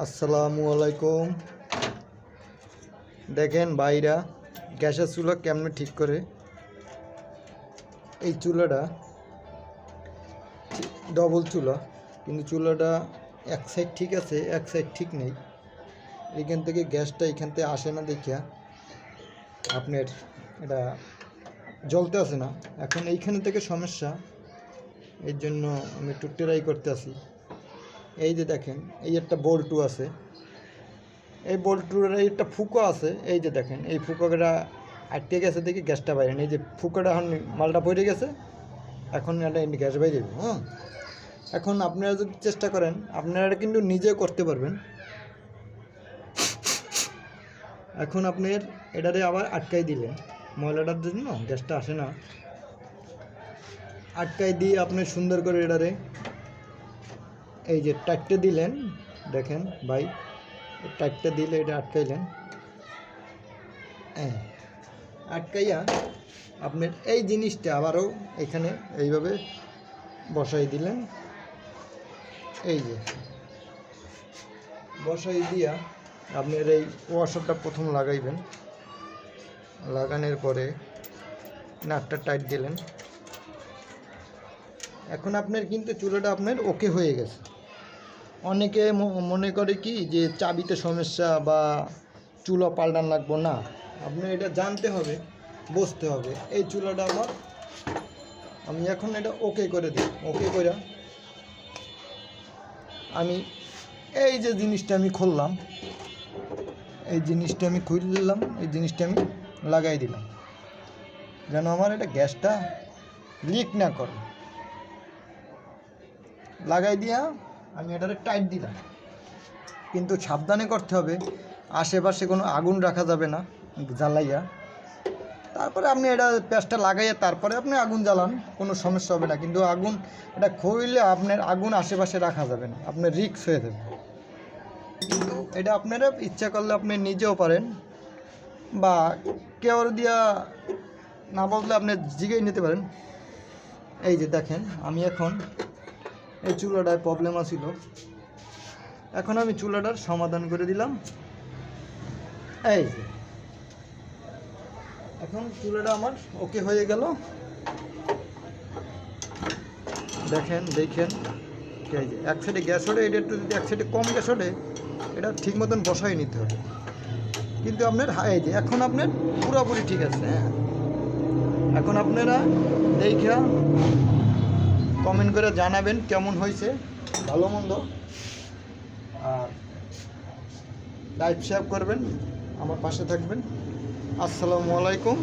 আসসালামু আলাইকুম। দেখেন ভাইরা গ্যাসের চুলা কেমনে ঠিক করে। এই চুলাটা ডবল চুলা, কিন্তু চুলাটা এক সাইড ঠিক আছে, এক সাইড ঠিক নেই। এখান থেকে গ্যাসটা এখান থেকে আসে না দেখিয়া আপনার এটা জ্বলতে আসে না। এখন এইখানে থেকে সমস্যা, এর জন্য আমি একটু ট্রাই করতে আসি। এই যে দেখেন, এই একটা বল্টু আছে, এই বল্টুর একটা ফুকো আছে। এই যে দেখেন, এই ফুকোটা আটকে গেছে দেখি গ্যাসটা বাইরে। এই যে ফুকোটা এখন মালটা পড়ে গেছে, এখন এটা গ্যাস বাইরে। হ্যাঁ, এখন আপনারা যদি চেষ্টা করেন আপনারা কিন্তু নিজে করতে পারবেন। এখন আপনার এটারে আবার আটকাই দিলেন, ময়লাটার জন্য গ্যাসটা আসে না। আটকাই দিয়ে আপনি সুন্দর করে এটারে এই যে টাইটটা দিলেন, দেখেন ভাই, টাইটটা দিলে এটা আটকাইলেন। হ্যাঁ, আটকাইয়া আপনার এই জিনিসটা আবারও এখানে এইভাবে বসাই দিলেন। এই যে বসাই দিয়া আপনার এই ওয়াশারটা প্রথম লাগাইবেন। লাগানোর পরে নাটটা টাইট দিলেন। এখন আপনার কিন্তু চুলাটা আপনার ওকে হয়ে গেছে। অনেকে মনে করে কি যে চাবিতে সমস্যা বা চুলা পাল্টান লাগবো না। আপনার এটা জানতে হবে, বুঝতে হবে। এই চুলাটা আমি এখন এটা ওকে করে দিই। ওকে করে আমি এই যে জিনিসটা আমি খুললাম, এই জিনিসটা আমি খুললাম, এই জিনিসটা আমি লাগাই দিলাম, যেন আমার এটা গ্যাসটা লিক না করে। লাগাই দিয়া আমি এটারে টাইট দিলাম, কিন্তু সাবধানে করতে হবে। আশেপাশে কোনো আগুন রাখা যাবে না জ্বালাইয়া। তারপরে আপনি এটা প্যাঁচটা লাগাইয়া তারপরে আপনি আগুন জ্বালান, কোনো সমস্যা হবে না। কিন্তু আগুন এটা খুইলে আপনার আগুন আশেপাশে রাখা যাবে না, আপনার রিস্ক হয়ে যাবে। কিন্তু এটা আপনারা ইচ্ছা করলে আপনি নিজেও পারেন, বা কেউ দিয়া না বললে আপনি জিগেই নিতে পারেন। এই যে দেখেন, আমি এখন এই চুলাটায় প্রবলেম আছিল, এখন আমি চুলাটার সমাধান করে দিলাম। এই যে এখন চুলাটা আমার ওকে হয়ে গেল। দেখেন দেখেন, এই যে এক সাইডে গ্যাস ওঠে, এটা একটু যদি এক সাইডে কম গ্যাস ওঠে, এটা ঠিক মতন বসাই নিতে হবে। কিন্তু আপনার এই যে এখন আপনার পুরোপুরি ঠিক আছে। হ্যাঁ, এখন আপনারা দেখা কমেন্ট করে জানাবেন কেমন হয়েছে, ভালো মন্দ। আর লাইক শেয়ার করবেন, আমার পাশে থাকবেন। আসসালামু আলাইকুম।